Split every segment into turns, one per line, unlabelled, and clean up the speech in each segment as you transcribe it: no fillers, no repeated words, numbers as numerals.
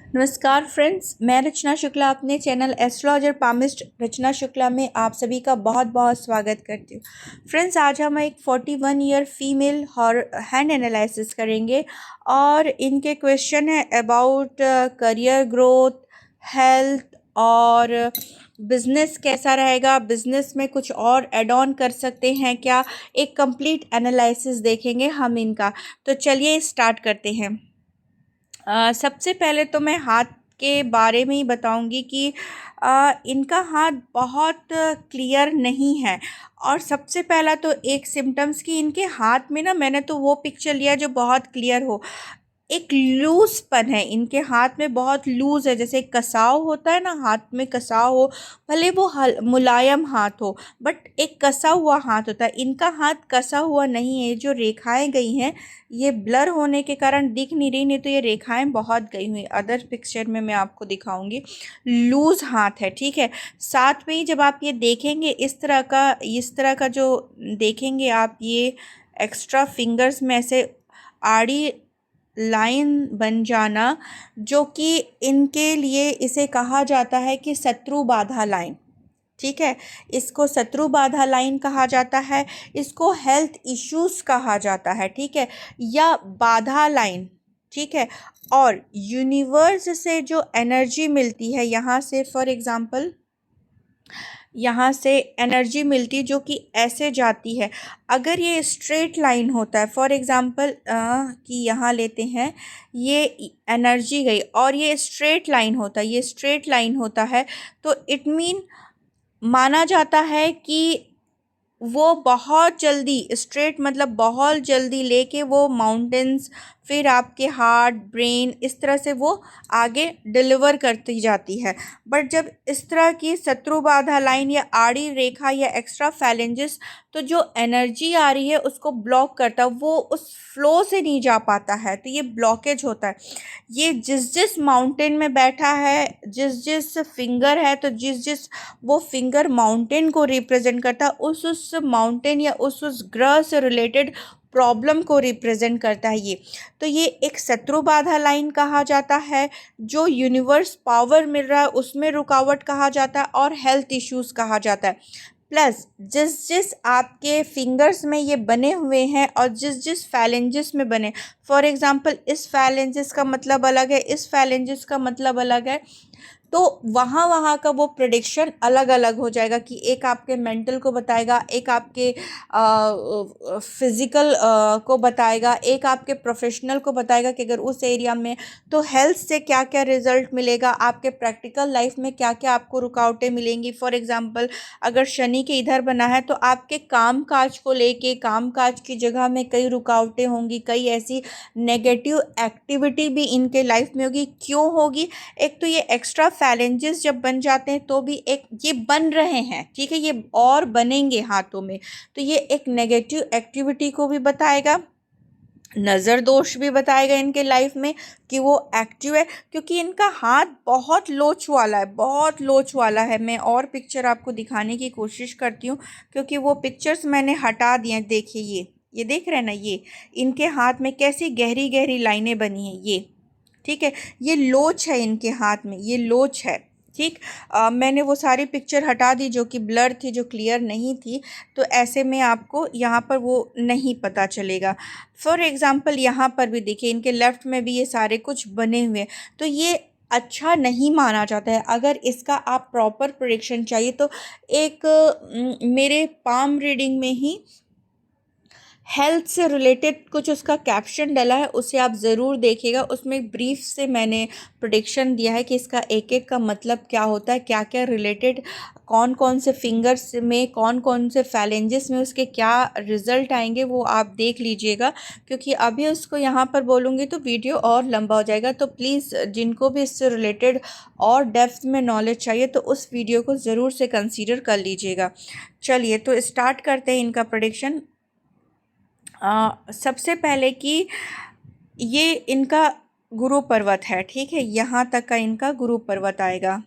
नमस्कार फ्रेंड्स, मैं रचना शुक्ला अपने चैनल एस्ट्रोलॉजर पामिस्ट रचना शुक्ला में आप सभी का बहुत बहुत स्वागत करती हूँ। फ्रेंड्स, आज हम एक 41 ईयर फीमेल हैंड एनालिसिस करेंगे और इनके क्वेश्चन है अबाउट करियर ग्रोथ, हेल्थ और बिजनेस कैसा रहेगा, बिजनेस में कुछ और ऐड ऑन कर सकते हैं क्या, एक कंप्लीट एनालिसिस देखेंगे हम इनका। तो चलिए स्टार्ट करते हैं। सबसे पहले तो मैं हाथ के बारे में ही बताऊंगी कि इनका हाथ बहुत क्लियर नहीं है। और सबसे पहला तो एक सिम्टम्स कि इनके हाथ में ना, मैंने तो वो पिक्चर लिया जो बहुत क्लियर हो। एक लूजपन है इनके हाथ में, बहुत लूज है, जैसे कसाव होता है ना, हाथ में कसाव हो, भले वो मुलायम हाथ हो बट एक कसा हुआ हाथ होता है। इनका हाथ कसा हुआ नहीं है। जो रेखाएं गई हैं ये ब्लर होने के कारण दिख नहीं रही, नहीं तो ये रेखाएं बहुत गई हुई। अदर पिक्चर में मैं आपको दिखाऊंगी। लूज हाथ है, ठीक है। साथ में ही जब आप ये देखेंगे इस तरह का जो देखेंगे आप, ये एक्स्ट्रा फिंगर्स में ऐसे आड़ी लाइन बन जाना, जो कि इनके लिए इसे कहा जाता है कि शत्रु बाधा लाइन, ठीक है। इसको शत्रु बाधा लाइन कहा जाता है, इसको हेल्थ इश्यूज कहा जाता है, ठीक है, या बाधा लाइन, ठीक है। और यूनिवर्स से जो एनर्जी मिलती है, यहाँ से फॉर एग्जांपल यहाँ से एनर्जी मिलती जो कि ऐसे जाती है। अगर ये स्ट्रेट लाइन होता है, फॉर एग्जांपल कि यहाँ लेते हैं, ये एनर्जी गई और ये स्ट्रेट लाइन होता है, ये स्ट्रेट लाइन होता है, तो इट मीन माना जाता है कि वो बहुत जल्दी, स्ट्रेट मतलब बहुत जल्दी लेके वो माउंटेन्स, फिर आपके हार्ट, ब्रेन, इस तरह से वो आगे डिलीवर करती जाती है। बट जब इस तरह की शत्रु बाधा लाइन या आड़ी रेखा या एक्स्ट्रा फैलेंजेस, तो जो एनर्जी आ रही है उसको ब्लॉक करता है, वो उस फ्लो से नहीं जा पाता है, तो ये ब्लॉकेज होता है। ये जिस जिस माउंटेन में बैठा है, जिस जिस फिंगर है, तो जिस जिस वो फिंगर माउंटेन को रिप्रेजेंट करता है, उस माउंटेन या उस ग्रह से रिलेटेड प्रॉब्लम को रिप्रेजेंट करता है ये। तो ये एक शत्रु बाधा लाइन कहा जाता है। जो यूनिवर्स पावर मिल रहा है उसमें रुकावट कहा जाता है और हेल्थ इश्यूज कहा जाता है। प्लस जिस जिस आपके फिंगर्स में ये बने हुए हैं और जिस जिस फैलेंजेस में बने, फॉर एग्जांपल इस फैलेंजेस का मतलब अलग है, इस फैलेंजेस का मतलब अलग है, तो वहाँ का वो प्रेडिक्शन अलग अलग हो जाएगा कि एक आपके मेंटल को बताएगा, एक आपके फिज़िकल को बताएगा, एक आपके प्रोफेशनल को बताएगा कि अगर उस एरिया में, तो हेल्थ से क्या क्या रिजल्ट मिलेगा, आपके प्रैक्टिकल लाइफ में क्या क्या आपको रुकावटें मिलेंगी। फॉर एग्जांपल अगर शनि के इधर बना है तो आपके काम काज को लेके, काम काज की जगह में कई रुकावटें होंगी, कई ऐसी नेगेटिव एक्टिविटी भी इनके लाइफ में होगी। क्यों होगी? एक तो ये एक्स्ट्रा फैलेंजेस जब बन जाते हैं तो भी एक ये बन रहे हैं, ठीक है, ये और बनेंगे हाथों में, तो ये एक नेगेटिव एक्टिविटी को भी बताएगा, नज़र दोष भी बताएगा इनके लाइफ में कि वो एक्टिव है, क्योंकि इनका हाथ बहुत लोच वाला है, बहुत लोच वाला है। मैं और पिक्चर आपको दिखाने की कोशिश करती हूँ क्योंकि वो पिक्चर्स मैंने हटा दिए हैं। देखिए ये देख रहे हैं ना, ये इनके हाथ में कैसी गहरी गहरी लाइनें बनी हैं, ये ठीक है, ये लोच है इनके हाथ में, ये लोच है, ठीक। मैंने वो सारी पिक्चर हटा दी जो कि ब्लर थी, जो क्लियर नहीं थी, तो ऐसे में आपको यहाँ पर वो नहीं पता चलेगा। फॉर एग्जांपल यहाँ पर भी देखिए, इनके लेफ़्ट में भी ये सारे कुछ बने हुए हैं, तो ये अच्छा नहीं माना जाता है। अगर इसका आप प्रॉपर प्रेडिक्शन चाहिए तो एक मेरे पाम रीडिंग में ही हेल्थ से रिलेटेड कुछ उसका कैप्शन डला है, उसे आप ज़रूर देखिएगा। उसमें ब्रीफ से मैंने प्रेडिक्शन दिया है कि इसका एक एक का मतलब क्या होता है, क्या क्या रिलेटेड, कौन कौन से फिंगर्स में, कौन कौन से फैलेंजेस में उसके क्या रिजल्ट आएंगे, वो आप देख लीजिएगा। क्योंकि अभी उसको यहाँ पर बोलूँगी तो वीडियो और लंबा हो जाएगा, तो प्लीज़ जिनको भी इससे रिलेटेड और डेप्थ में नॉलेज चाहिए तो उस वीडियो को ज़रूर से कंसीडर कर लीजिएगा। चलिए तो स्टार्ट करते हैं इनका प्रेडिक्शन। सबसे पहले कि ये इनका गुरु पर्वत है, ठीक है, यहाँ तक का इनका गुरु पर्वत आएगा।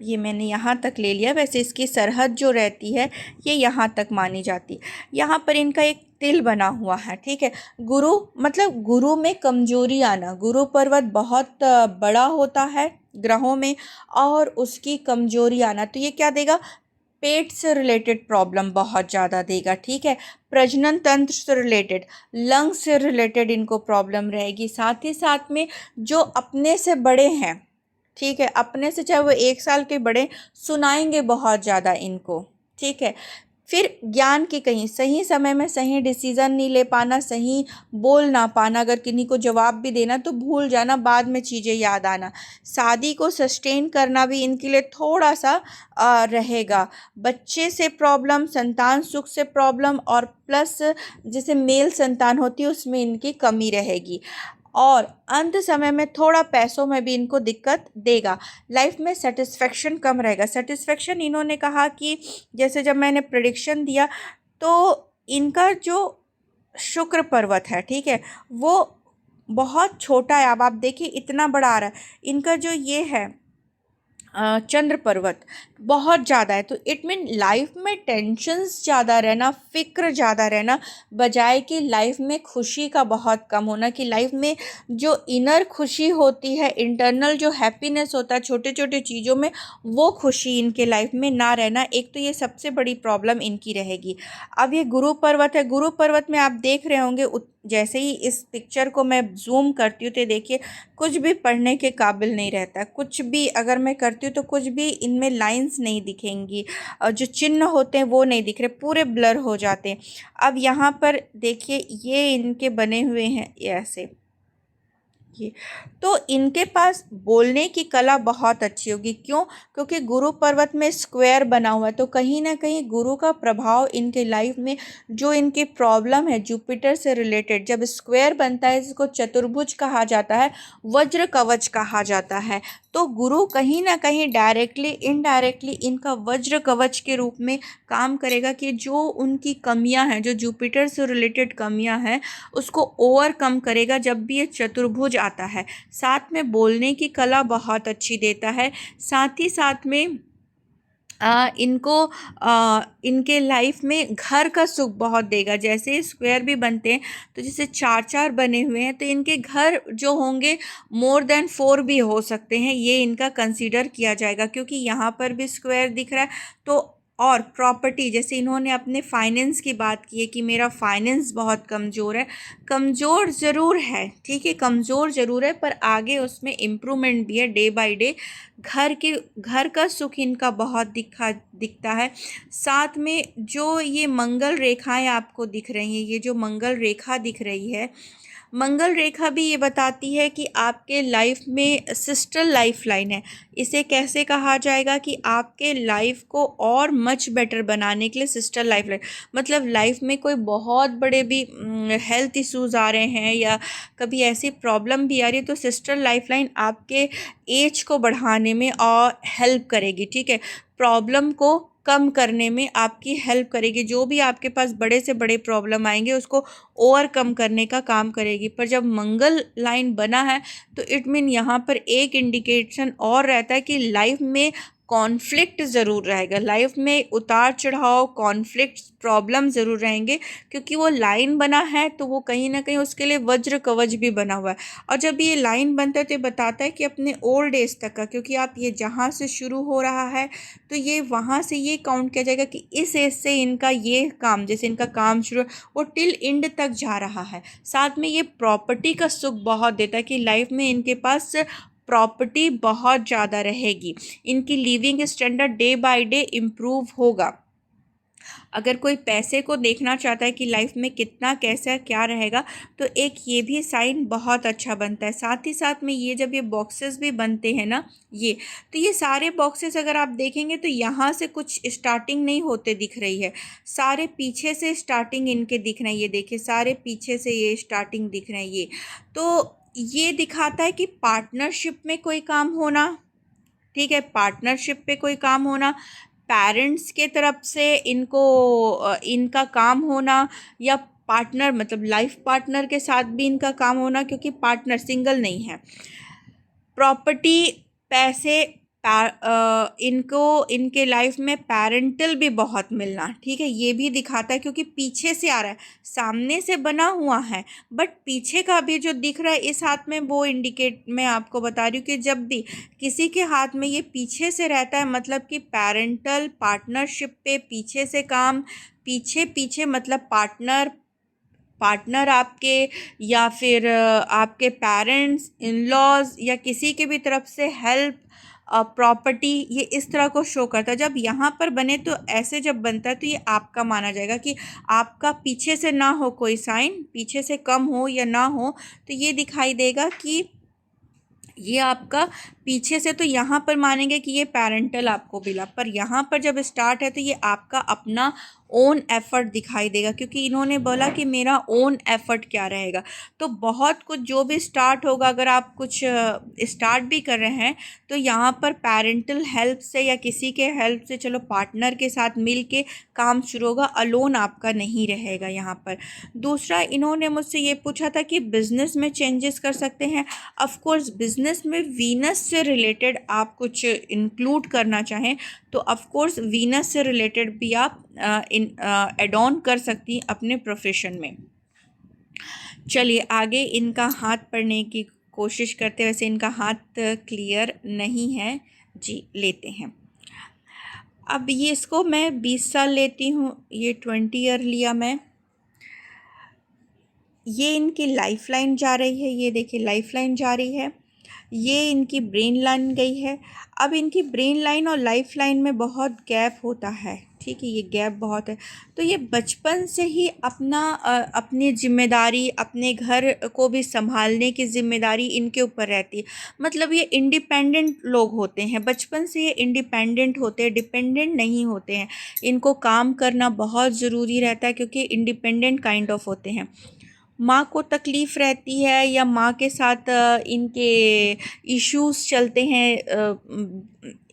ये मैंने यहाँ तक ले लिया। वैसे इसकी सरहद जो रहती है ये यहाँ तक मानी जाती है। यहाँ पर इनका एक तिल बना हुआ है, ठीक है। गुरु मतलब गुरु में कमजोरी आना, गुरु पर्वत बहुत बड़ा होता है ग्रहों में, और उसकी कमजोरी आना तो ये क्या देगा, पेट से रिलेटेड प्रॉब्लम बहुत ज़्यादा देगा, ठीक है। प्रजनन तंत्र से रिलेटेड, लंग्स से रिलेटेड इनको प्रॉब्लम रहेगी। साथ ही साथ में जो अपने से बड़े हैं, ठीक है, अपने से चाहे वो 1 साल के बड़े, सुनाएंगे बहुत ज़्यादा इनको, ठीक है। फिर ज्ञान की कहीं, सही समय में सही डिसीज़न नहीं ले पाना, सही बोल ना पाना, अगर किन्हीं को जवाब भी देना तो भूल जाना, बाद में चीज़ें याद आना। शादी को सस्टेन करना भी इनके लिए थोड़ा सा रहेगा। बच्चे से प्रॉब्लम, संतान सुख से प्रॉब्लम, और प्लस जैसे मेल संतान होती है उसमें इनकी कमी रहेगी। और अंत समय में थोड़ा पैसों में भी इनको दिक्कत देगा। लाइफ में सेटिस्फेक्शन कम रहेगा। सेटिस्फेक्शन इन्होंने कहा कि जैसे जब मैंने प्रेडिक्शन दिया तो इनका जो शुक्र पर्वत है, ठीक है, वो बहुत छोटा है। अब आप देखिए इतना बड़ा आ रहा है। इनका जो ये है चंद्र पर्वत बहुत ज़्यादा है। तो इट मीन लाइफ में टेंशन्स ज़्यादा रहना, फिक्र ज़्यादा रहना, बजाय कि लाइफ में खुशी का बहुत कम होना, कि लाइफ में जो इनर खुशी होती है, इंटरनल जो हैप्पीनेस होता है छोटे छोटे चीज़ों में, वो खुशी इनके लाइफ में ना रहना, एक तो ये सबसे बड़ी प्रॉब्लम इनकी रहेगी। अब ये गुरु पर्वत है। गुरु पर्वत में आप देख रहे होंगे जैसे ही इस पिक्चर को मैं जूम करती हूँ तो देखिए कुछ भी पढ़ने के काबिल नहीं रहता। कुछ भी अगर मैं करती हूँ तो कुछ भी इनमें लाइंस नहीं दिखेंगी, और जो चिन्ह होते हैं वो नहीं दिख रहे, पूरे ब्लर हो जाते हैं। अब यहाँ पर देखिए ये इनके बने हुए हैं ये ऐसे, ये तो इनके पास बोलने की कला बहुत अच्छी होगी। क्यों? क्योंकि गुरु पर्वत में स्क्वायर बना हुआ है, तो कहीं ना कहीं गुरु का प्रभाव इनके लाइफ में, जो इनकी प्रॉब्लम है जुपिटर से रिलेटेड, जब स्क्वायर बनता है इसको चतुर्भुज कहा जाता है, वज्र कवच कहा जाता है। तो गुरु कहीं ना कहीं डायरेक्टली इनडायरेक्टली इनका वज्र कवच के रूप में काम करेगा, कि जो उनकी कमियां हैं, जो जुपिटर से रिलेटेड कमियां हैं, उसको ओवरकम करेगा जब भी ये चतुर्भुज आता है। साथ में बोलने की कला बहुत अच्छी देता है। साथ ही साथ में इनको इनके लाइफ में घर का सुख बहुत देगा। जैसे स्क्वायर भी बनते हैं तो जैसे 4-4 बने हुए हैं, तो इनके घर जो होंगे मोर देन 4 भी हो सकते हैं, ये इनका कंसीडर किया जाएगा, क्योंकि यहाँ पर भी स्क्वायर दिख रहा है। तो और प्रॉपर्टी, जैसे इन्होंने अपने फाइनेंस की बात की है कि मेरा फाइनेंस बहुत कमज़ोर है। कमज़ोर ज़रूर है, ठीक है, कमज़ोर ज़रूर है, पर आगे उसमें इम्प्रूवमेंट भी है डे बाय डे। घर का सुख इनका बहुत दिखता है। साथ में जो ये मंगल रेखाएं आपको दिख रही हैं, ये जो मंगल रेखा दिख रही है, मंगल रेखा भी ये बताती है कि आपके लाइफ में सिस्टर लाइफ लाइन है। इसे कैसे कहा जाएगा कि आपके लाइफ को और मच बेटर बनाने के लिए सिस्टर लाइफ लाइन, मतलब लाइफ में कोई बहुत बड़े भी हेल्थ इश्यूज़ आ रहे हैं या कभी ऐसी प्रॉब्लम भी आ रही है, तो सिस्टर लाइफ लाइन आपके एज को बढ़ाने में और हेल्प करेगी, ठीक है, प्रॉब्लम को कम करने में आपकी हेल्प करेगी। जो भी आपके पास बड़े से बड़े प्रॉब्लम आएंगे उसको ओवरकम करने का काम करेगी। पर जब मंगल लाइन बना है तो इट मीन यहाँ पर एक इंडिकेशन और रहता है कि लाइफ में कॉन्फ्लिक्ट ज़रूर रहेगा, लाइफ में उतार चढ़ाव, कॉन्फ्लिक्ट, प्रॉब्लम ज़रूर रहेंगे, क्योंकि वो लाइन बना है तो वो कहीं ना कहीं उसके लिए वज्र कवच भी बना हुआ है। और जब ये लाइन बनता है तो ये बताता है कि अपने ओल्ड एज तक का, क्योंकि आप ये जहाँ से शुरू हो रहा है तो ये वहाँ से ये काउंट किया जाएगा कि इस एज से इनका ये काम, जैसे इनका काम शुरू वो टिल एंड तक जा रहा है। साथ में ये प्रॉपर्टी का सुख बहुत देता है, कि लाइफ में इनके पास प्रॉपर्टी बहुत ज़्यादा रहेगी, इनकी living standard day by day improve होगा। अगर कोई पैसे को देखना चाहता है कि लाइफ में कितना कैसा क्या रहेगा, तो एक ये भी साइन बहुत अच्छा बनता है। साथ ही साथ में ये जब ये बॉक्सेस भी बनते हैं ना, ये तो ये सारे बॉक्सेस अगर आप देखेंगे तो यहाँ से कुछ स्टार्टिंग नहीं होते दिख रही है, सारे पीछे से स्टार्टिंग इनके दिख रहे हैं। ये देखिए सारे पीछे से ये स्टार्टिंग दिख रहे हैं। ये तो ये दिखाता है कि पार्टनरशिप में कोई काम होना, ठीक है, पार्टनरशिप पे कोई काम होना, पेरेंट्स के तरफ से इनको इनका काम होना, या पार्टनर मतलब लाइफ पार्टनर के साथ भी इनका काम होना, क्योंकि पार्टनर सिंगल नहीं है। प्रॉपर्टी, पैसे, इनको इनके लाइफ में पेरेंटल भी बहुत मिलना, ठीक है, ये भी दिखाता है क्योंकि पीछे से आ रहा है, सामने से बना हुआ है बट पीछे का भी जो दिख रहा है इस हाथ में, वो इंडिकेट मैं आपको बता रही हूँ कि जब भी किसी के हाथ में ये पीछे से रहता है मतलब कि पेरेंटल पार्टनरशिप पे पीछे से काम, पीछे पीछे मतलब पार्टनर आपके या फिर आपके पेरेंट्स, इन लॉज या किसी के भी तरफ से हेल्प, प्रॉपर्टी, ये इस तरह को शो करता है। जब यहाँ पर बने तो ऐसे जब बनता है तो ये आपका माना जाएगा कि आपका पीछे से ना हो कोई साइन, पीछे से कम हो या ना हो, तो ये दिखाई देगा कि ये आपका पीछे से, तो यहाँ पर मानेंगे कि ये पेरेंटल आपको मिला, पर यहाँ पर जब स्टार्ट है तो ये आपका अपना ओन एफर्ट दिखाई देगा क्योंकि इन्होंने बोला कि मेरा ओन एफर्ट क्या रहेगा। तो बहुत कुछ जो भी स्टार्ट होगा, अगर आप कुछ स्टार्ट भी कर रहे हैं तो यहाँ पर पेरेंटल हेल्प से या किसी के हेल्प से, चलो पार्टनर के साथ मिल के काम शुरू होगा, अलोन आपका नहीं रहेगा यहाँ पर। दूसरा, इन्होंने मुझसे ये पूछा था कि बिज़नेस में चेंजेस कर सकते हैं। ऑफ कोर्स बिज़नेस में वीनस से रिलेटेड आप कुछ इंक्लूड करना चाहें तो ऑफ कोर्स वीनस से रिलेटेड भी आप एड ऑन कर सकती हैं अपने प्रोफेशन में। चलिए आगे इनका हाथ पढ़ने की कोशिश करते हैं। वैसे इनका हाथ क्लियर नहीं है जी, लेते हैं। अब ये इसको मैं 20 साल लेती हूँ, ये 20 ईयर लिया मैं। ये इनकी लाइफ लाइन जा रही है, ये देखिए लाइफ लाइन जा रही है, ये इनकी ब्रेन लाइन गई है। अब इनकी ब्रेन लाइन और लाइफ लाइन में बहुत गैप होता है, ठीक है, ये गैप बहुत है। तो ये बचपन से ही अपनी जिम्मेदारी, अपने घर को भी संभालने की जिम्मेदारी इनके ऊपर रहती है। मतलब ये इंडिपेंडेंट लोग होते हैं, बचपन से ये इंडिपेंडेंट होते हैं, डिपेंडेंट नहीं होते हैं। इनको काम करना बहुत ज़रूरी रहता है क्योंकि इंडिपेंडेंट काइंड ऑफ होते हैं। माँ को तकलीफ़ रहती है या माँ के साथ इनके इश्यूज़ चलते हैं,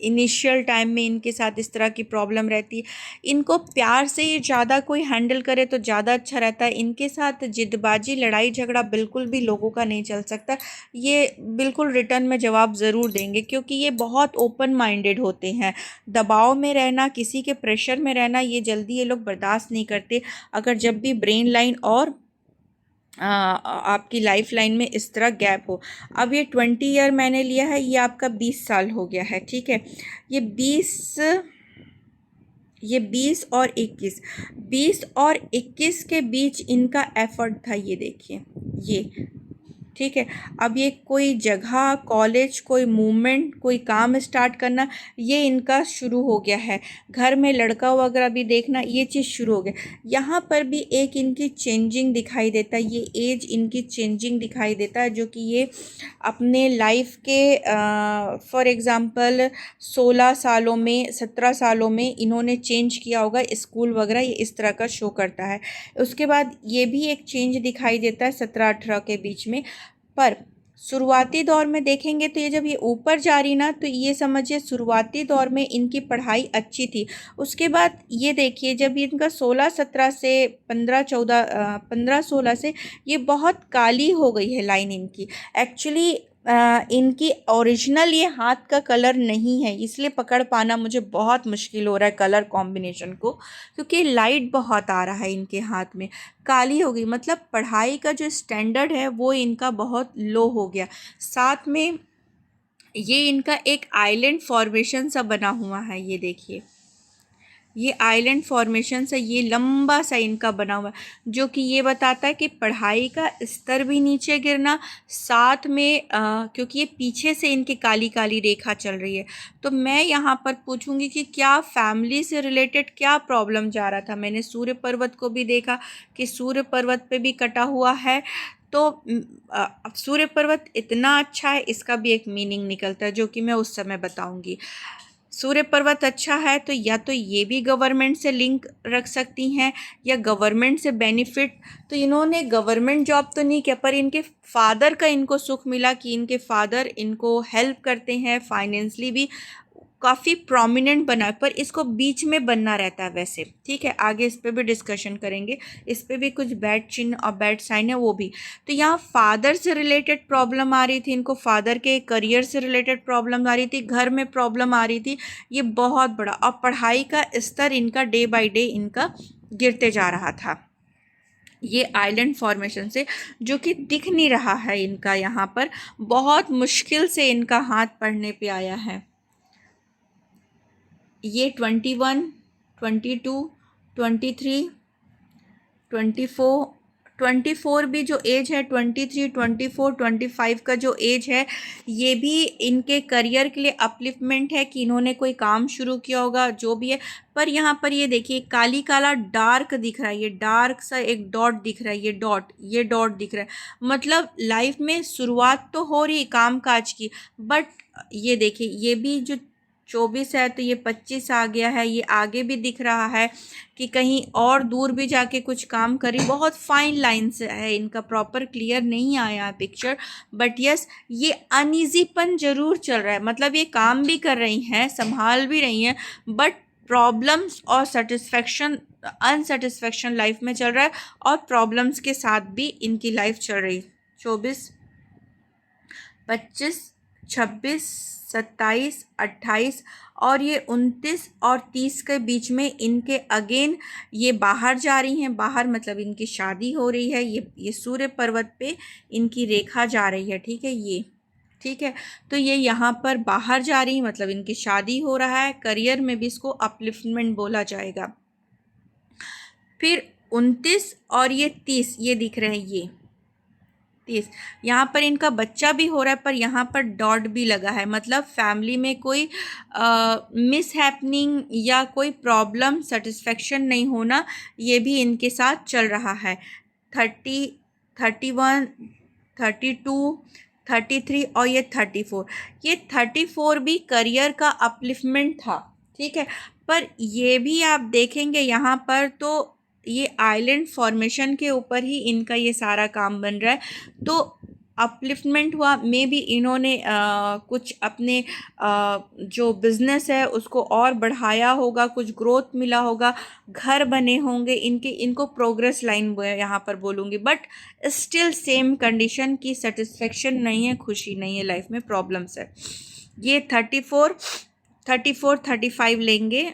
इनिशियल टाइम में इनके साथ इस तरह की प्रॉब्लम रहती है। इनको प्यार से ये ज़्यादा कोई हैंडल करे तो ज़्यादा अच्छा रहता है। इनके साथ जिद्दबाजी, लड़ाई झगड़ा बिल्कुल भी लोगों का नहीं चल सकता। ये बिल्कुल रिटर्न में जवाब ज़रूर देंगे क्योंकि ये बहुत ओपन माइंडेड होते हैं। दबाव में रहना, किसी के प्रेशर में रहना, ये जल्दी ये लोग बर्दाश्त नहीं करते। अगर जब भी ब्रेन लाइन और आपकी लाइफ लाइन में इस तरह गैप हो। अब ये 20 ईयर मैंने लिया है, ये आपका 20 साल हो गया है, ठीक है। ये 20 और 21 के बीच इनका एफर्ट था, ये देखिए ये, ठीक है। अब ये कोई जगह, कॉलेज, कोई मूवमेंट, कोई काम स्टार्ट करना, ये इनका शुरू हो गया है। घर में लड़का वगैरह भी देखना, ये चीज़ शुरू हो गया। यहाँ पर भी एक इनकी चेंजिंग दिखाई देता है, ये एज इनकी चेंजिंग दिखाई देता है जो कि ये अपने लाइफ के फॉर एग्ज़ाम्पल 16 सालों में, 17 सालों में इन्होंने चेंज किया होगा स्कूल वगैरह, ये इस तरह का शो करता है। उसके बाद ये भी एक चेंज दिखाई देता है 17-18 के बीच में। पर शुरुआती दौर में देखेंगे तो ये जब ये ऊपर जा रही ना, तो ये समझिए शुरुआती दौर में इनकी पढ़ाई अच्छी थी। उसके बाद ये देखिए जब इनका 16-17 से 15-16 से ये बहुत काली हो गई है लाइन इनकी। एक्चुअली इनकी ओरिजिनल ये हाथ का कलर नहीं है, इसलिए पकड़ पाना मुझे बहुत मुश्किल हो रहा है कलर कॉम्बिनेशन को, क्योंकि लाइट बहुत आ रहा है इनके हाथ में। काली हो गई मतलब पढ़ाई का जो स्टैंडर्ड है वो इनका बहुत लो हो गया। साथ में ये इनका एक आइलैंड फॉर्मेशन सा बना हुआ है, ये देखिए ये आइलैंड फॉर्मेशन से ये लंबा सा इनका बना हुआ है, जो कि ये बताता है कि पढ़ाई का स्तर भी नीचे गिरना, साथ में क्योंकि ये पीछे से इनकी काली काली रेखा चल रही है। तो मैं यहाँ पर पूछूंगी कि क्या फैमिली से रिलेटेड क्या प्रॉब्लम जा रहा था। मैंने सूर्य पर्वत को भी देखा कि सूर्य पर्वत पे भी कटा हुआ है, तो अब सूर्य पर्वत इतना अच्छा है, इसका भी एक मीनिंग निकलता है जो कि मैं उस समय बताऊंगी। सूर्य पर्वत अच्छा है तो या तो ये भी गवर्नमेंट से लिंक रख सकती हैं या गवर्नमेंट से बेनिफिट। तो इन्होंने गवर्नमेंट जॉब तो नहीं किया, पर इनके फादर का इनको सुख मिला कि इनके फादर इनको हेल्प करते हैं फाइनेंशली भी। काफ़ी प्रोमिनेंट बना है, पर इसको बीच में बनना रहता है वैसे, ठीक है। आगे इस पे भी डिस्कशन करेंगे, इस पे भी कुछ बैड चिन्ह और बैड साइन है वो भी। तो यहाँ फादर से रिलेटेड प्रॉब्लम आ रही थी इनको, फादर के करियर से रिलेटेड प्रॉब्लम आ रही थी, घर में प्रॉब्लम आ रही थी, ये बहुत बड़ा। और पढ़ाई का स्तर इनका डे बाय डे इनका गिरते जा रहा था, ये आइलैंड फॉर्मेशन से, जो कि दिख नहीं रहा है इनका यहाँ पर, बहुत मुश्किल से इनका हाथ पढ़ने पे आया है। ये 21, 22, 23, 24 भी जो एज है, 23, 24, 25 का जो एज है, ये भी इनके करियर के लिए अपलिफ्टमेंट है कि इन्होंने कोई काम शुरू किया होगा, जो भी है। पर यहाँ पर ये देखिए काली काला डार्क दिख रहा है, ये डार्क सा एक डॉट दिख रहा है, ये डॉट दिख रहा है। मतलब लाइफ में शुरुआत तो हो रही काम काज की, बट ये देखिए ये भी जो 24 है तो ये 25 आ गया है, ये आगे भी दिख रहा है कि कहीं और दूर भी जाके कुछ काम करी। बहुत फाइन लाइंस है इनका, प्रॉपर क्लियर नहीं आया पिक्चर, बट यस ये अनईजीपन जरूर चल रहा है। मतलब ये काम भी कर रही हैं, संभाल भी रही हैं, बट प्रॉब्लम्स और सेटिस्फेक्शन अनसेटिस्फेक्शन लाइफ में चल रहा है, और प्रॉब्लम्स के साथ भी इनकी लाइफ चल रही है। 24, 25, 26, 27, 28 और ये 29 और 30 के बीच में इनके अगेन ये बाहर जा रही हैं। बाहर मतलब इनकी शादी हो रही है, ये सूर्य पर्वत पे इनकी रेखा जा रही है, ठीक है ये, ठीक है। तो ये यहाँ पर बाहर जा रही है, मतलब इनकी शादी हो रहा है, करियर में भी इसको अपलिफ्टमेंट बोला जाएगा। फिर 29 और ये 30 ये दिख रहे हैं, ये 30 यहाँ पर इनका बच्चा भी हो रहा है, पर यहाँ पर डॉट भी लगा है, मतलब फैमिली में कोई मिस हैपनिंग या कोई प्रॉब्लम सेटिस्फेक्शन नहीं होना, ये भी इनके साथ चल रहा है। 30, 31, 32, 33 और ये 34, ये 34 भी करियर का अपलिफ्टमेंट था, ठीक है। पर ये भी आप देखेंगे यहाँ पर तो ये आइलैंड फॉर्मेशन के ऊपर ही इनका ये सारा काम बन रहा है। तो अपलिफ्टमेंट हुआ, मे बी इन्होंने कुछ अपने जो बिजनेस है उसको और बढ़ाया होगा, कुछ ग्रोथ मिला होगा, घर बने होंगे इनको प्रोग्रेस लाइन यहाँ पर बोलूँगी, बट स्टिल सेम कंडीशन की सेटिस्फेक्शन नहीं है, खुशी नहीं है, लाइफ में प्रॉब्लम्स है। ये 34, 35 लेंगे,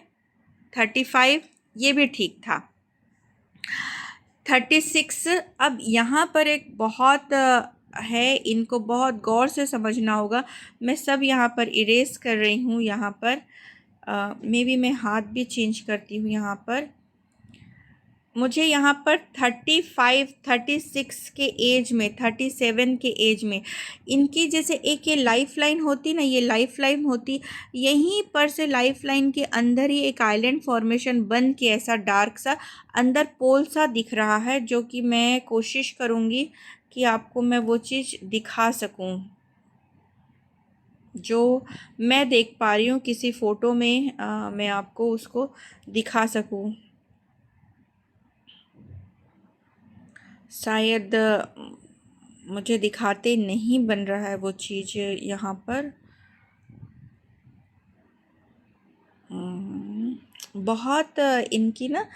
35 ये भी ठीक था। 36, अब यहाँ पर एक बहुत है, इनको बहुत गौर से समझना होगा। मैं सब यहाँ पर इरेज कर रही हूँ, यहाँ पर मे बी मैं हाथ भी चेंज करती हूँ। यहाँ पर मुझे यहाँ पर 35, 36 के एज में, 37 के एज में इनकी जैसे एक ये लाइफ लाइन होती ना, ये लाइफ लाइन होती, यहीं पर से लाइफ लाइन के अंदर ही एक आइलैंड फॉर्मेशन बन के ऐसा डार्क सा अंदर पोल सा दिख रहा है, जो कि मैं कोशिश करूँगी कि आपको मैं वो चीज़ दिखा सकूँ जो मैं देख पा रही हूँ किसी फ़ोटो में, मैं आपको उसको दिखा सकूँ। शायद मुझे दिखाते नहीं बन रहा है वो चीज़ यहाँ पर। बहुत इनकी ना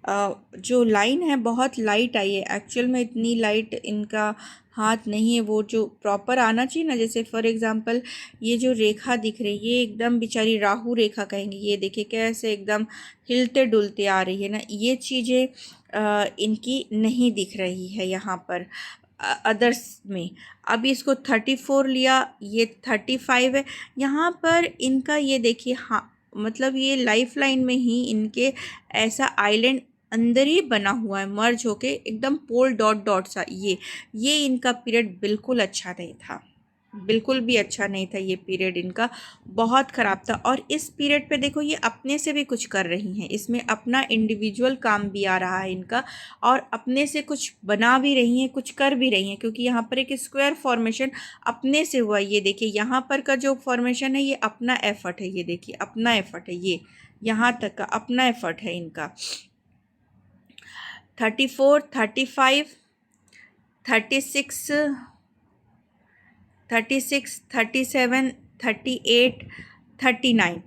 जो लाइन है बहुत लाइट आई है, एक्चुअल में इतनी लाइट इनका हाथ नहीं है, वो जो प्रॉपर आना चाहिए ना। जैसे फॉर एग्जांपल ये जो रेखा दिख रही है, ये एकदम बेचारी राहु रेखा कहेंगे, ये देखिए कैसे एकदम हिलते डुलते आ रही है ना, ये चीज़ें इनकी नहीं दिख रही है यहाँ पर अदर्स में। अब इसको 34 लिया, ये 35 है, यहाँ पर इनका ये देखिए, हाँ मतलब ये लाइफ लाइन में ही इनके ऐसा आइलैंड अंदर ही बना हुआ है, मर्ज होके एकदम पोल डॉट डॉट सा। ये इनका पीरियड बिल्कुल अच्छा नहीं था, बिल्कुल भी अच्छा नहीं था, ये पीरियड इनका बहुत ख़राब था। और इस पीरियड पे देखो ये अपने से भी कुछ कर रही हैं, इसमें अपना इंडिविजुअल काम भी आ रहा है इनका, और अपने से कुछ बना भी रही हैं, कुछ कर भी रही हैं, क्योंकि यहाँ पर एक स्क्वायर फॉर्मेशन अपने से हुआ। ये देखिए यहाँ पर का जो फॉर्मेशन है ये अपना एफर्ट है, ये देखिए अपना एफर्ट है, ये यहाँ तक का अपना एफर्ट है इनका। 34, 35, 36, 37, 38, 39।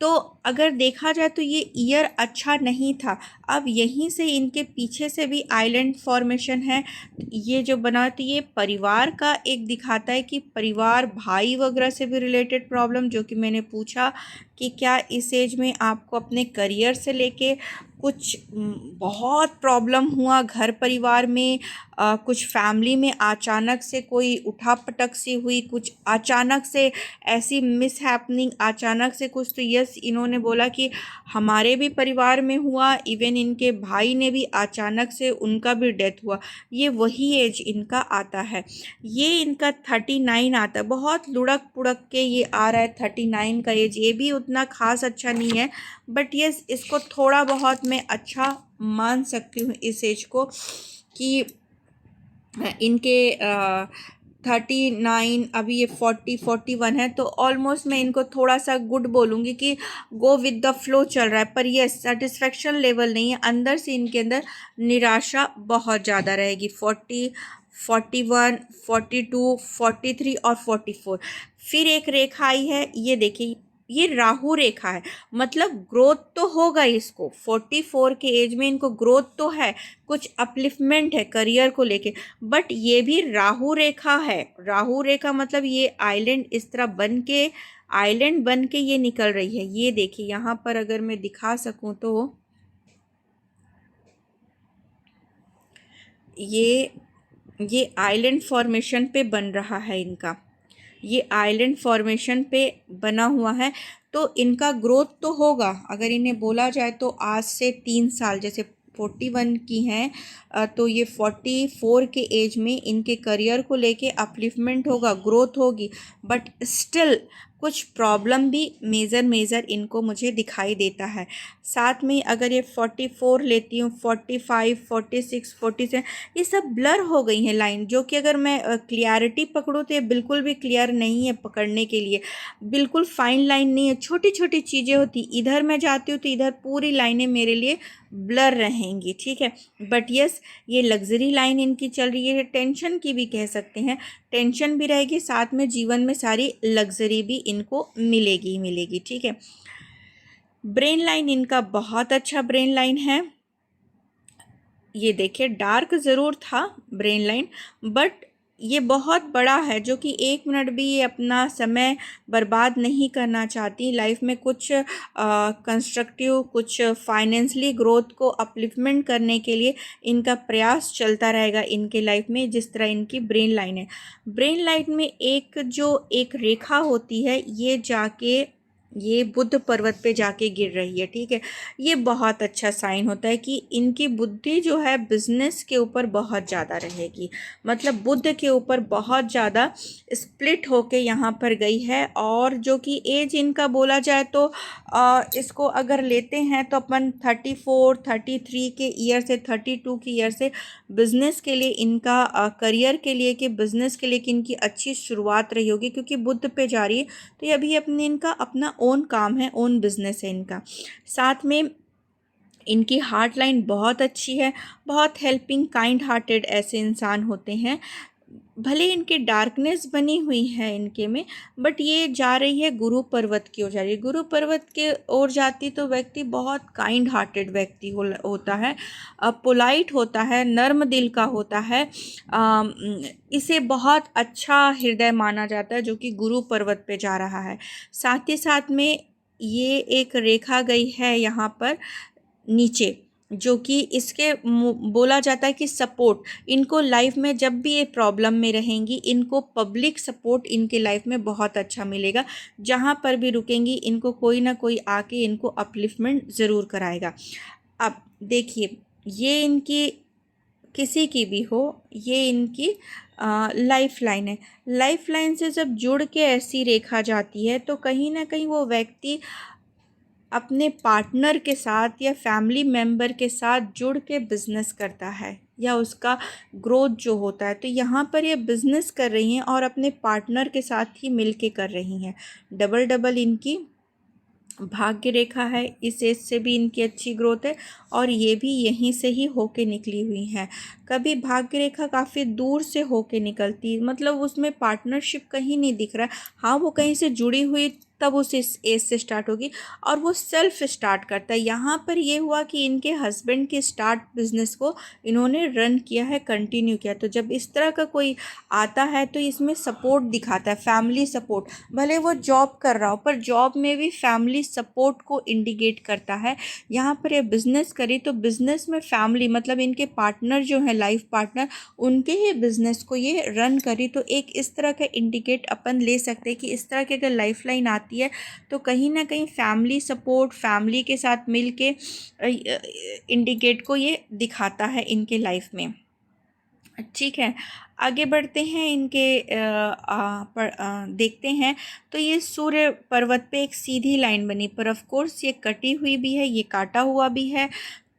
तो अगर देखा जाए तो ये ईयर अच्छा नहीं था। अब यहीं से इनके पीछे से भी आइलैंड फॉर्मेशन है, ये जो बना, तो ये परिवार का एक दिखाता है कि परिवार, भाई वगैरह से भी रिलेटेड प्रॉब्लम, जो कि मैंने पूछा कि क्या इस एज में आपको अपने करियर से लेके कुछ बहुत प्रॉब्लम हुआ घर परिवार में, कुछ फैमिली में अचानक से कोई उठापटक सी हुई, कुछ अचानक से ऐसी मिस हैपनिंग, अचानक से कुछ। तो यस, इन्होंने बोला कि हमारे भी परिवार में हुआ, इवन इनके भाई ने भी अचानक से उनका भी डेथ हुआ। ये वही एज इनका आता है, ये इनका 39 आता है। बहुत लुढ़क पुढ़क के ये आ रहा है 39 का एज। ये भी उतना खास अच्छा नहीं है, बट यस, इसको थोड़ा बहुत मैं अच्छा मान सकती हूँ इस एज को, कि इनके 39, अभी ये 41 है, तो ऑलमोस्ट मैं इनको थोड़ा सा गुड बोलूँगी कि गो विद द फ्लो चल रहा है। पर ये सेटिस्फेक्शन लेवल नहीं है, अंदर से इनके अंदर निराशा बहुत ज़्यादा रहेगी। 40, 41, 42, 43 और 44। फिर एक रेखा आई है, ये देखिए, ये राहु रेखा है। मतलब ग्रोथ तो होगा इसको, 44 के एज में इनको ग्रोथ तो है, कुछ अपलिफ्टमेंट है करियर को लेके, बट ये भी राहु रेखा है। राहु रेखा मतलब ये आइलैंड इस तरह बन के, आइलैंड बन के ये निकल रही है। ये देखिए यहाँ पर अगर मैं दिखा सकूं तो ये आइलैंड फॉर्मेशन पे बन रहा है इनका, ये आइलैंड फॉर्मेशन पे बना हुआ है। तो इनका ग्रोथ तो होगा, अगर इन्हें बोला जाए तो आज से 3 साल, जैसे 41 की हैं, तो ये 44 के एज में इनके करियर को लेके अपलिफ्टमेंट होगा, ग्रोथ होगी, बट स्टिल कुछ प्रॉब्लम भी मेजर इनको मुझे दिखाई देता है। साथ में अगर ये 44 लेती हूँ, 45, 46, 47, ये सब ब्लर हो गई हैं लाइन, जो कि अगर मैं क्लियरिटी पकड़ूँ तो ये बिल्कुल भी क्लियर नहीं है पकड़ने के लिए, बिल्कुल फाइन लाइन नहीं है, छोटी छोटी चीज़ें होती, इधर मैं जाती हूँ तो इधर पूरी लाइनें मेरे लिए ब्लर रहेंगी, ठीक है। बट यस, ये लग्जरी लाइन इनकी चल रही है, टेंशन की भी कह सकते हैं, टेंशन भी रहेगी, साथ में जीवन में सारी लग्जरी भी इनको मिलेगी, ठीक है। ब्रेन लाइन इनका बहुत अच्छा ब्रेन लाइन है। ये देखिए, डार्क ज़रूर था ब्रेन लाइन, बट ये बहुत बड़ा है, जो कि 1 मिनट भी ये अपना समय बर्बाद नहीं करना चाहती लाइफ में। कुछ कंस्ट्रक्टिव, कुछ फाइनेंशियली ग्रोथ को अपलिफ्टमेंट करने के लिए इनका प्रयास चलता रहेगा इनके लाइफ में, जिस तरह इनकी ब्रेन लाइन है। ब्रेन लाइन में एक रेखा होती है, ये जाके ये बुध पर्वत पे जाके गिर रही है, ठीक है। ये बहुत अच्छा साइन होता है कि इनकी बुद्धि जो है बिजनेस के ऊपर बहुत ज़्यादा रहेगी, मतलब बुध के ऊपर बहुत ज़्यादा स्प्लिट होके यहाँ पर गई है। और जो कि एज इनका बोला जाए तो इसको अगर लेते हैं तो अपन 34, 33 के ईयर से, 32 के ईयर से बिज़नेस के लिए इनका, करियर के लिए, कि बिज़नेस के लिए कि इनकी अच्छी शुरुआत रही होगी, क्योंकि बुध पे जा रही है। तो ये अभी अपने, इनका अपना ओन काम है, ओन बिजनेस है इनका। साथ में इनकी हार्ट लाइन बहुत अच्छी है, बहुत हेल्पिंग, काइंड हार्टेड ऐसे इंसान होते हैं। भले इनके डार्कनेस बनी हुई है इनके में, बट ये जा रही है गुरु पर्वत की ओर जा रही है। गुरु पर्वत के ओर जाती तो व्यक्ति बहुत काइंड हार्टेड व्यक्ति होता है, पोलाइट होता है, नर्म दिल का होता है, इसे बहुत अच्छा हृदय माना जाता है, जो कि गुरु पर्वत पे जा रहा है। साथ ही साथ में ये एक रेखा गई है यहाँ पर नीचे, जो कि इसके बोला जाता है कि सपोर्ट, इनको लाइफ में जब भी ये प्रॉब्लम में रहेंगी, इनको पब्लिक सपोर्ट इनके लाइफ में बहुत अच्छा मिलेगा। जहाँ पर भी रुकेंगी इनको कोई ना कोई आके इनको अपलिफ्टमेंट ज़रूर कराएगा। अब देखिए, ये इनकी, किसी की भी हो, ये इनकी लाइफ लाइन है। लाइफ लाइन से जब जुड़ के ऐसी रेखा जाती है तो कहीं ना कहीं वो व्यक्ति अपने पार्टनर के साथ या फैमिली मेम्बर के साथ जुड़ के बिज़नेस करता है, या उसका ग्रोथ जो होता है। तो यहाँ पर ये बिज़नेस कर रही हैं और अपने पार्टनर के साथ ही मिल के कर रही हैं। डबल डबल इनकी भाग्य रेखा है, इस एज से भी इनकी अच्छी ग्रोथ है, और ये भी यहीं से ही होके निकली हुई हैं। कभी भाग्य रेखा काफ़ी दूर से होके निकलती, मतलब उसमें पार्टनरशिप कहीं नहीं दिख रहा है। हाँ, वो कहीं से जुड़ी हुई तब उस इस एज से स्टार्ट होगी, और वो सेल्फ स्टार्ट करता है। यहाँ पर ये हुआ कि इनके हस्बैंड के स्टार्ट बिजनेस को इन्होंने रन किया है, कंटिन्यू किया। तो जब इस तरह का कोई आता है तो इसमें सपोर्ट दिखाता है, फैमिली सपोर्ट। भले वो जॉब कर रहा हो, पर जॉब में भी फैमिली सपोर्ट को इंडिकेट करता है। यहाँ पर ये बिजनेस करी तो बिजनेस में फैमिली मतलब इनके पार्टनर जो है, लाइफ पार्टनर, उनके ही बिजनेस को ये रन करी। तो एक इस तरह का इंडिकेट अपन ले सकते हैं कि इस तरह की अगर लाइफ लाइन आती है तो कहीं ना कहीं फैमिली सपोर्ट, फैमिली के साथ मिल के इंडिकेट को ये दिखाता है इनके लाइफ में। ठीक है, आगे बढ़ते हैं। इनके देखते हैं तो ये सूर्य पर्वत पे एक सीधी लाइन बनी, पर ऑफ कोर्स ये कटी हुई भी है, ये काटा हुआ भी है।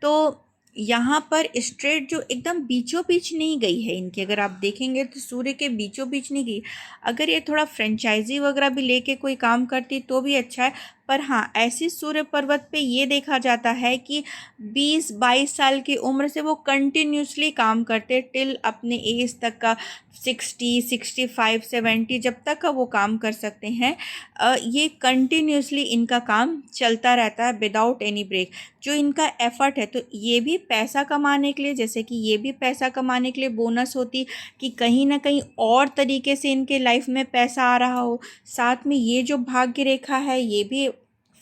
तो यहाँ पर स्ट्रेट जो एकदम बीचों बीच नहीं गई है इनकी, अगर आप देखेंगे तो सूर्य के बीचों बीच नहीं गई। अगर ये थोड़ा फ्रेंचाइजी वगैरह भी लेके कोई काम करती तो भी अच्छा है, पर हाँ, ऐसी सूर्य पर्वत पे ये देखा जाता है कि 20-22 साल की उम्र से वो कंटिन्यूसली काम करते टिल अपने एज तक का, 60, 65, 70 जब तक का वो काम कर सकते हैं। ये कंटिन्यूसली इनका काम चलता रहता है विदाउट एनी ब्रेक। जो इनका एफर्ट है, तो ये भी पैसा कमाने के लिए, जैसे कि ये भी पैसा कमाने के लिए बोनस होती कि कहीं ना कहीं और तरीके से इनके लाइफ में पैसा आ रहा हो। साथ में ये जो भाग्य रेखा है, ये भी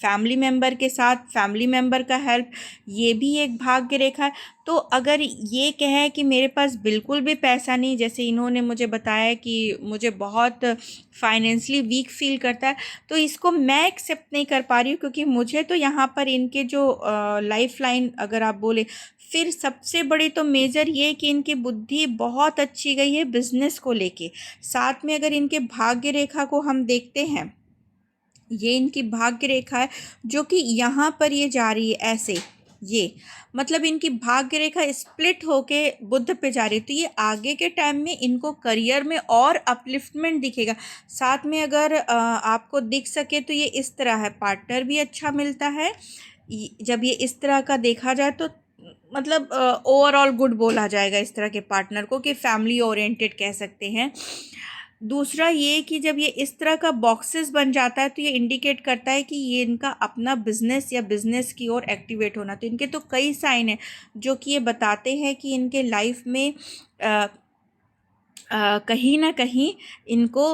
फैमिली मेम्बर के साथ, फैमिली मेम्बर का हेल्प, ये भी एक भाग्य रेखा है। तो अगर ये कहे कि मेरे पास बिल्कुल भी पैसा नहीं, जैसे इन्होंने मुझे बताया कि मुझे बहुत फाइनेंशियली वीक फील करता है, तो इसको मैं एक्सेप्ट नहीं कर पा रही हूँ, क्योंकि मुझे तो यहाँ पर इनके जो लाइफ लाइन अगर आप बोले, फिर सबसे बड़ी तो मेजर ये कि इनकी बुद्धि बहुत अच्छी गई है बिजनेस को लेके। साथ में अगर इनके भाग्य रेखा को हम देखते हैं, ये इनकी भाग्य रेखा है जो कि यहाँ पर ये जा रही है ऐसे, ये मतलब इनकी भाग्य रेखा स्प्लिट होके बुध पे जा रही है। तो ये आगे के टाइम में इनको करियर में और अपलिफ्टमेंट दिखेगा। साथ में अगर आपको दिख सके तो ये इस तरह है, पार्टनर भी अच्छा मिलता है। जब ये इस तरह का देखा जाए तो मतलब ओवरऑल गुड बोला जाएगा इस तरह के पार्टनर को, कि फैमिली ओरिएंटेड कह सकते हैं। दूसरा ये कि जब ये इस तरह का बॉक्सेस बन जाता है तो ये इंडिकेट करता है कि ये इनका अपना बिजनेस या बिजनेस की ओर एक्टिवेट होना। तो इनके तो कई साइन हैं जो कि ये बताते हैं कि इनके लाइफ में कहीं ना कहीं इनको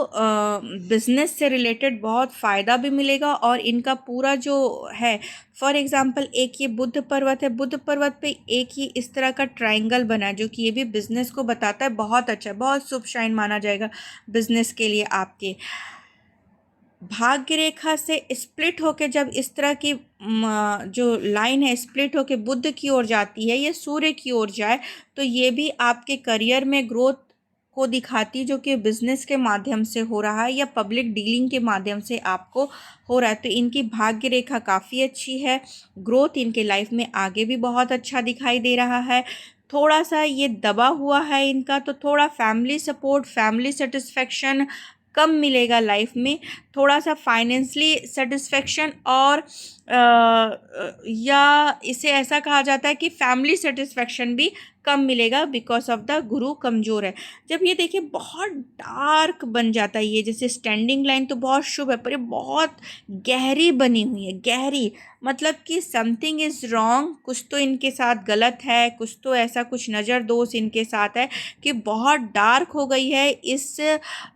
बिजनेस से रिलेटेड बहुत फ़ायदा भी मिलेगा। और इनका पूरा जो है, फॉर एग्जांपल एक ये बुध पर्वत है, बुध पर्वत पे एक ही इस तरह का ट्रायंगल बना है, जो कि ये भी बिजनेस को बताता है। बहुत अच्छा, बहुत शुभ शाइन माना जाएगा बिजनेस के लिए। आपके भाग्य रेखा से स्प्लिट होके जब इस तरह की जो लाइन है स्प्लिट होके बुध की ओर जाती है, ये सूर्य की ओर जाए, तो ये भी आपके करियर में ग्रोथ को दिखाती, जो कि बिजनेस के माध्यम से हो रहा है या पब्लिक डीलिंग के माध्यम से आपको हो रहा है। तो इनकी भाग्य रेखा काफ़ी अच्छी है, ग्रोथ इनके लाइफ में आगे भी बहुत अच्छा दिखाई दे रहा है। थोड़ा सा ये दबा हुआ है इनका, तो थोड़ा फैमिली सपोर्ट, फैमिली सेटिस्फेक्शन कम मिलेगा लाइफ में। थोड़ा सा फाइनेंशली सेटिस्फेक्शन और या इसे ऐसा कहा जाता है कि फैमिली सेटिस्फेक्शन भी कम मिलेगा, बिकॉज ऑफ द गुरु कमज़ोर है। जब ये देखिए बहुत डार्क बन जाता है, ये जैसे स्टैंडिंग लाइन तो बहुत शुभ है, पर ये बहुत गहरी बनी हुई है, गहरी मतलब कि समथिंग इज़ रॉन्ग, कुछ तो इनके साथ गलत है, कुछ तो ऐसा कुछ नज़र दोष इनके साथ है कि बहुत डार्क हो गई है इस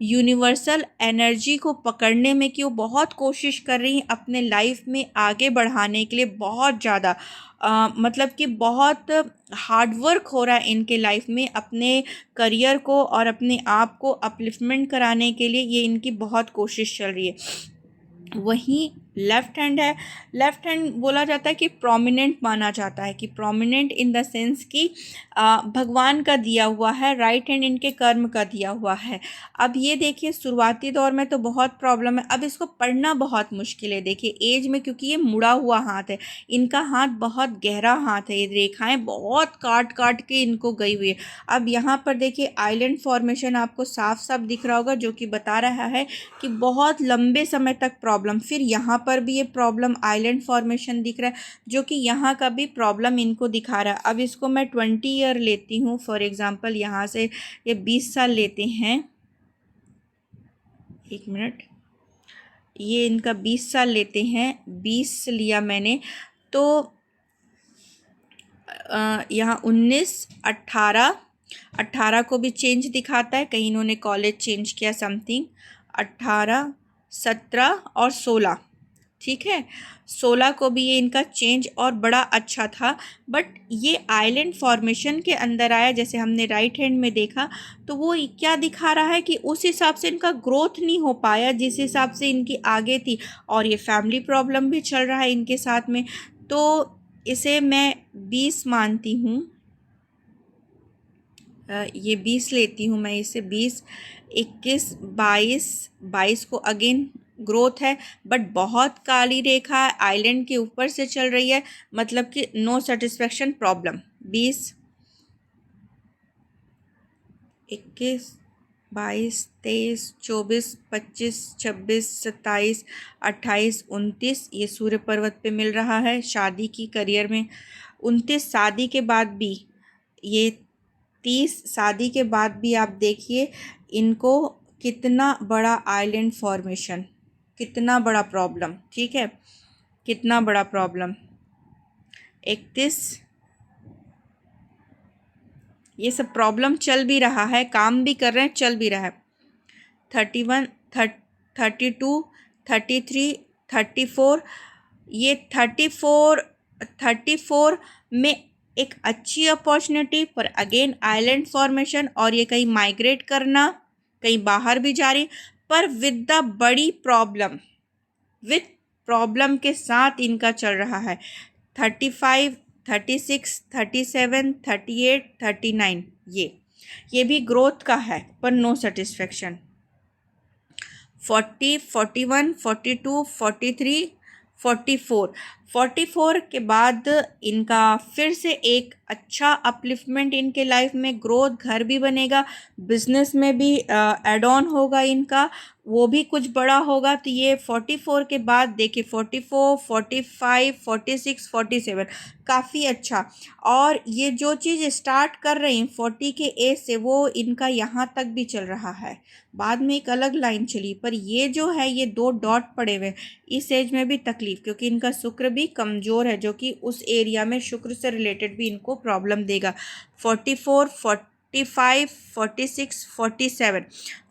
यूनिवर्सल एनर्जी को पकड़ने में, कि वो बहुत कोशिश कर रही हैं अपने लाइफ में आगे बढ़ाने के लिए, बहुत ज़्यादा मतलब कि बहुत हार्ड वर्क हो रहा है इनके लाइफ में अपने करियर को और अपने आप को अपलिफ्टमेंट कराने के लिए, ये इनकी बहुत कोशिश चल रही है। वहीं लेफ्ट हैंड है, लेफ्ट हैंड बोला जाता है कि प्रोमिनेंट माना जाता है, कि प्रोमिनेंट इन द सेंस कि भगवान का दिया हुआ है, राइट हैंड इनके कर्म का दिया हुआ है। अब ये देखिए शुरुआती दौर में तो बहुत प्रॉब्लम है, अब इसको पढ़ना बहुत मुश्किल है। देखिए एज में, क्योंकि ये मुड़ा हुआ हाथ है, इनका हाथ बहुत गहरा हाथ है, ये रेखाएं बहुत काट काट के इनको गई हुई है। अब यहाँ पर देखिए आइलैंड फॉर्मेशन आपको साफ साफ दिख रहा होगा, जो कि बता रहा है कि बहुत लंबे समय तक प्रॉब्लम। फिर यहाँ पर भी ये प्रॉब्लम आइलैंड फॉर्मेशन दिख रहा है, जो कि यहाँ का भी प्रॉब्लम इनको दिखा रहा है। अब इसको मैं 20 ईयर लेती हूँ फॉर एग्जांपल, यहाँ से ये 20 साल लेते हैं, एक मिनट, ये इनका 20 साल लेते हैं, 20 लिया मैंने, तो यहाँ 19, 18, 18 को भी चेंज दिखाता है, कहीं इन्होंने कॉलेज चेंज किया समथिंग, 18, 17 और 16, ठीक है। 16 को भी ये इनका चेंज और बड़ा अच्छा था, बट ये आइलैंड फॉर्मेशन के अंदर आया, जैसे हमने राइट हैंड में देखा, तो वो क्या दिखा रहा है कि उस हिसाब से इनका ग्रोथ नहीं हो पाया जिस हिसाब से इनकी आगे थी, और ये फैमिली प्रॉब्लम भी चल रहा है इनके साथ में, तो इसे मैं 20 मानती हूँ। ये 20 लेती हूँ मैं इसे, 20, 21, 22, 22 को अगेन ग्रोथ है, बट बहुत काली रेखा आइलैंड के ऊपर से चल रही है, मतलब कि नो सेटिस्फेक्शन प्रॉब्लम। 20, 21, 22, 23, 24, 25, 26, 27, 28, 29, ये सूर्य पर्वत पे मिल रहा है शादी की करियर में। 29 शादी के बाद भी, ये 30 शादी के बाद भी आप देखिए इनको कितना बड़ा आइलैंड फॉर्मेशन, कितना बड़ा प्रॉब्लम, ठीक है, कितना बड़ा प्रॉब्लम। 31, ये सब प्रॉब्लम चल भी रहा है, काम भी कर रहे हैं, चल भी रहा है। 31, 32, 33, 34, ये 34 में एक अच्छी अपॉर्चुनिटी, पर अगेन आइलैंड फॉर्मेशन, और ये कहीं माइग्रेट करना, कहीं बाहर भी जा रही, पर विद द बड़ी प्रॉब्लम, विथ प्रॉब्लम के साथ इनका चल रहा है। 35, 36, 37, 38, 39, ये भी ग्रोथ का है पर नो सेटिस्फेक्शन। 40, 41, 42, 43, 44 के बाद इनका फिर से एक अच्छा अपलिफ्टमेंट इनके लाइफ में, ग्रोथ, घर भी बनेगा, बिजनेस में भी एड ऑन होगा इनका, वो भी कुछ बड़ा होगा। तो ये 44 के बाद देखिए 44, 45, 46, 47, काफ़ी अच्छा। और ये जो चीज़ स्टार्ट कर रही हैं 40 के एज से, वो इनका यहाँ तक भी चल रहा है, बाद में एक अलग लाइन चली, पर ये जो है ये 2 डॉट पड़े हुए, इस एज में भी तकलीफ, क्योंकि इनका शुक्र भी कमज़ोर है, जो कि उस एरिया में शुक्र से रिलेटेड भी इनको प्रॉब्लम देगा। 44, 45, 46,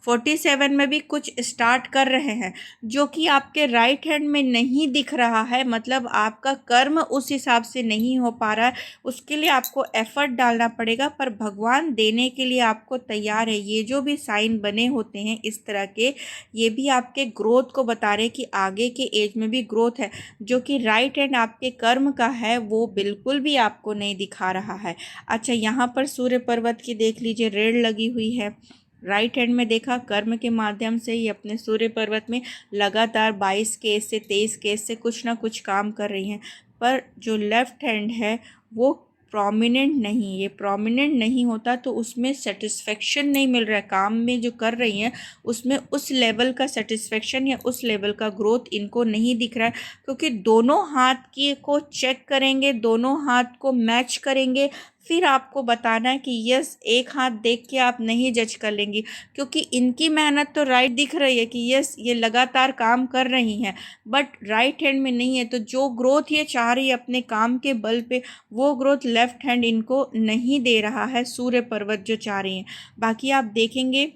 47 में भी कुछ स्टार्ट कर रहे हैं, जो कि आपके राइट हैंड में नहीं दिख रहा है, मतलब आपका कर्म उस हिसाब से नहीं हो पा रहा है, उसके लिए आपको एफर्ट डालना पड़ेगा, पर भगवान देने के लिए आपको तैयार है। ये जो भी साइन बने होते हैं इस तरह के, ये भी आपके ग्रोथ को बता रहे हैं कि आगे के एज में भी ग्रोथ है, जो कि राइट हैंड आपके कर्म का है वो बिल्कुल भी आपको नहीं दिखा रहा है। अच्छा, यहाँ पर सूर्य पर्वत की देख लीजिए रेड लगी हुई है, राइट हैंड में देखा कर्म के माध्यम से ही अपने सूर्य पर्वत में लगातार 22 केस से 23 केस से कुछ ना कुछ काम कर रही हैं, पर जो लेफ्ट हैंड है वो प्रोमिनेंट नहीं, ये प्रोमिनेंट नहीं होता तो उसमें सेटिस्फेक्शन नहीं मिल रहा है, काम में जो कर रही हैं उसमें उस लेवल का सेटिस्फेक्शन या उस लेवल का ग्रोथ इनको नहीं दिख रहा है, क्योंकि दोनों हाथ की को चेक करेंगे, दोनों हाथ को मैच करेंगे, फिर आपको बताना है कि यस, एक हाथ देख के आप नहीं जज कर लेंगी, क्योंकि इनकी मेहनत तो राइट दिख रही है कि यस ये लगातार काम कर रही हैं, बट राइट हैंड में नहीं है, तो जो ग्रोथ ये चाह रही है अपने काम के बल पे, वो ग्रोथ लेफ्ट हैंड इनको नहीं दे रहा है, सूर्य पर्वत जो चाह रही हैं। बाकी आप देखेंगे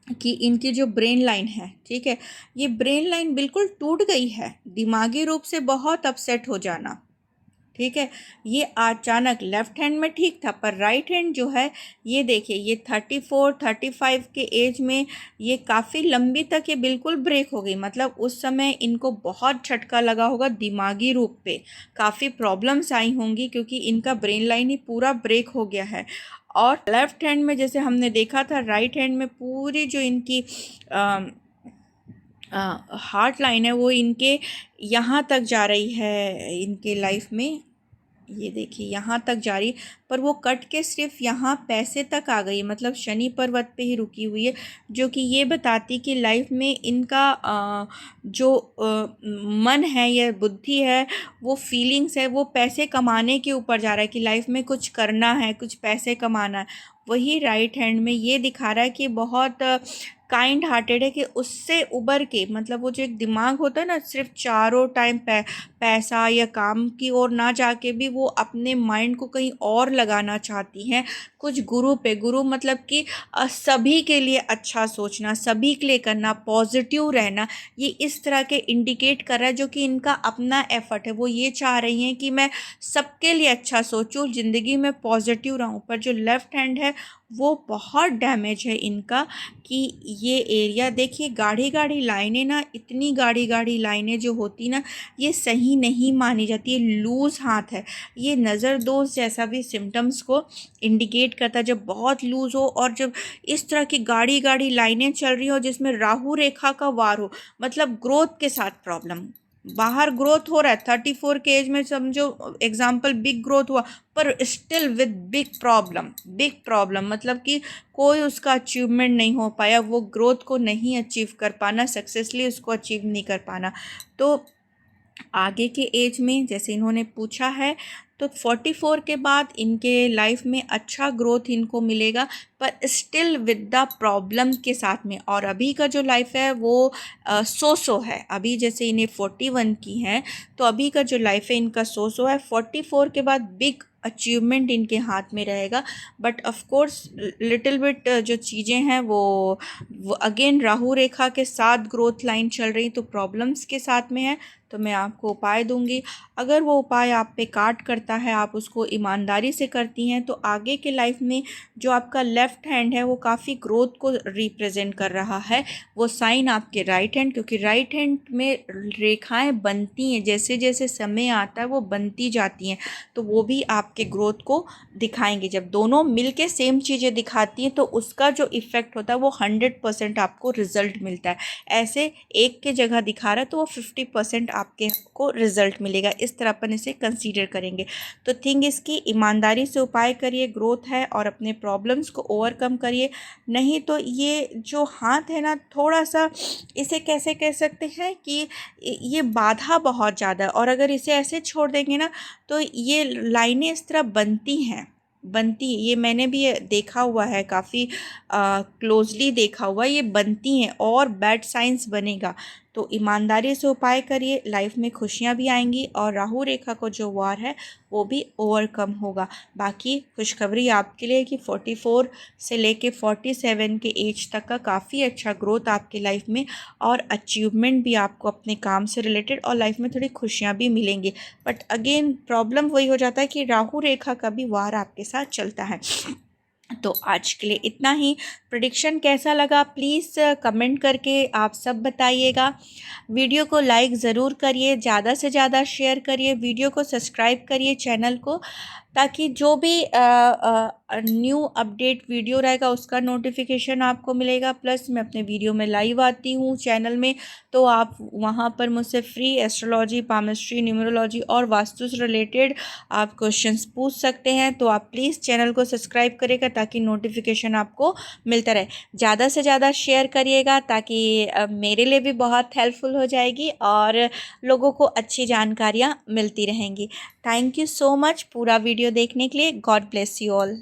कि इनकी जो ब्रेन लाइन है, ठीक है, ये ब्रेन लाइन बिल्कुल टूट गई है, दिमागी रूप से बहुत अपसेट हो जाना, ठीक है, ये अचानक लेफ्ट हैंड में ठीक था, पर राइट हैंड जो है ये देखिए, ये 34, 35 के एज में ये काफ़ी लंबी तक ये बिल्कुल ब्रेक हो गई, मतलब उस समय इनको बहुत झटका लगा होगा, दिमागी रूप पे काफ़ी प्रॉब्लम्स आई होंगी, क्योंकि इनका ब्रेन लाइन ही पूरा ब्रेक हो गया है। और लेफ्ट हैंड में जैसे हमने देखा था, राइट हैंड में पूरी जो इनकी हार्ट लाइन है वो इनके यहाँ तक जा रही है, इनके लाइफ में ये देखिए यहाँ तक जा रही, पर वो कट के सिर्फ यहाँ पैसे तक आ गई, मतलब शनि पर्वत पे ही रुकी हुई है, जो कि ये बताती कि लाइफ में इनका जो मन है या बुद्धि है, वो फीलिंग्स है, वो पैसे कमाने के ऊपर जा रहा है, कि लाइफ में कुछ करना है, कुछ पैसे कमाना है। वही राइट हैंड में ये दिखा रहा है कि बहुत काइंड हार्टेड है कि उससे उबर के, मतलब वो जो एक दिमाग होता है ना, सिर्फ चारों टाइम पैसा या काम की ओर ना जाके भी वो अपने माइंड को कहीं और लगाना चाहती हैं, कुछ गुरु पे। गुरु मतलब कि सभी के लिए अच्छा सोचना, सभी के लिए करना, पॉजिटिव रहना, ये इस तरह के इंडिकेट कर रहा है, जो कि इनका अपना एफर्ट है। वो ये चाह रही हैं कि मैं सबके लिए अच्छा सोचूं, ज़िंदगी में पॉजिटिव रहूं। पर जो लेफ़्ट हैंड है वो बहुत डैमेज है इनका, कि ये एरिया देखिए, गाढ़ी गाढ़ी लाइनें ना, इतनी गाढ़ी गाढ़ी लाइनें जो होती ना, ये सही नहीं मानी जाती। ये लूज़ हाथ है, ये नज़र दोष जैसा भी सिम्टम्स को इंडिकेट करता है। जब बहुत लूज़ हो और जब इस तरह की गाढ़ी गाढ़ी लाइनें चल रही हो जिसमें राहु रेखा का वार हो, मतलब ग्रोथ के साथ प्रॉब्लम, बाहर ग्रोथ हो रहा है 34 के एज में, समझो एग्जाम्पल बिग ग्रोथ हुआ, पर स्टिल विद बिग प्रॉब्लम, मतलब कि कोई उसका अचीवमेंट नहीं हो पाया, वो ग्रोथ को नहीं अचीव कर पाना, सक्सेसफुली उसको अचीव नहीं कर पाना। तो आगे के एज में जैसे इन्होंने पूछा है, तो 44 के बाद इनके लाइफ में अच्छा ग्रोथ इनको मिलेगा, पर स्टिल विद द प्रॉब्लम के साथ में। और अभी का जो लाइफ है वो सो है। अभी जैसे इन्हें 41 की है, तो अभी का जो लाइफ है इनका सो है। 44 के बाद बिग अचीवमेंट इनके हाथ में रहेगा, but of course little bit जो चीज़ें हैं वो अगेन राहु रेखा के साथ ग्रोथ लाइन चल रही, तो प्रॉब्लम्स के साथ में है। तो मैं आपको उपाय दूंगी, अगर वो उपाय आप पे काट करता है, आप उसको ईमानदारी से करती हैं, तो आगे के लाइफ में जो आपका लेफ़्ट हैंड है वो काफ़ी ग्रोथ को रिप्रेजेंट कर रहा है। वो साइन आपके राइट हैंड, क्योंकि राइट हैंड में रेखाएं बनती हैं, जैसे जैसे समय आता है वो बनती जाती हैं, तो वो भी आपके ग्रोथ को दिखाएंगे। जब दोनों मिलके सेम चीज़ें दिखाती हैं तो उसका जो इफ़ेक्ट होता है वो 100% आपको रिजल्ट मिलता है। ऐसे एक के जगह दिखा रहा है तो वो 50% आपके को रिजल्ट मिलेगा। इस तरह अपन इसे कंसीडर करेंगे। तो थिंग इसकी ईमानदारी से उपाय करिए, ग्रोथ है, और अपने प्रॉब्लम्स को ओवरकम करिए। नहीं तो ये जो हाथ है ना, थोड़ा सा इसे कैसे कह सकते हैं कि ये बाधा बहुत ज़्यादा है, और अगर इसे ऐसे छोड़ देंगे ना तो ये लाइनें इस तरह बनती, ये मैंने भी देखा हुआ है, काफ़ी क्लोजली देखा हुआ, ये बनती हैं और बैड साइंस बनेगा। तो ईमानदारी से उपाय करिए, लाइफ में खुशियाँ भी आएंगी, और राहु रेखा को जो वार है वो भी ओवरकम होगा। बाकी खुशखबरी आपके लिए कि 44 से लेके 47 के एज तक का काफ़ी अच्छा ग्रोथ आपकी लाइफ में, और अचीवमेंट भी आपको अपने काम से रिलेटेड, और लाइफ में थोड़ी खुशियाँ भी मिलेंगी। बट अगेन प्रॉब्लम वही हो जाता है कि राहु रेखा का भी वार आपके साथ चलता है। तो आज के लिए इतना ही। प्रेडिक्शन कैसा लगा प्लीज़ कमेंट करके आप सब बताइएगा। वीडियो को लाइक ज़रूर करिए, ज़्यादा से ज़्यादा शेयर करिए, वीडियो को सब्सक्राइब करिए चैनल को, ताकि जो भी न्यू अपडेट वीडियो रहेगा उसका नोटिफिकेशन आपको मिलेगा। प्लस मैं अपने वीडियो में लाइव आती हूँ चैनल में, तो आप वहाँ पर मुझसे फ्री एस्ट्रोलॉजी, पामिस्ट्री, न्यूमरोलॉजी और वास्तु से रिलेटेड आप क्वेश्चंस पूछ सकते हैं। तो आप प्लीज़ चैनल को सब्सक्राइब करिएगा ताकि नोटिफिकेशन आपको मिलता रहे। ज़्यादा से ज़्यादा शेयर करिएगा ताकि मेरे लिए भी बहुत हेल्पफुल हो जाएगी और लोगों को अच्छी जानकारियाँ मिलती रहेंगी। थैंक यू सो मच पूरा वीडियो देखने के लिए। God bless you all.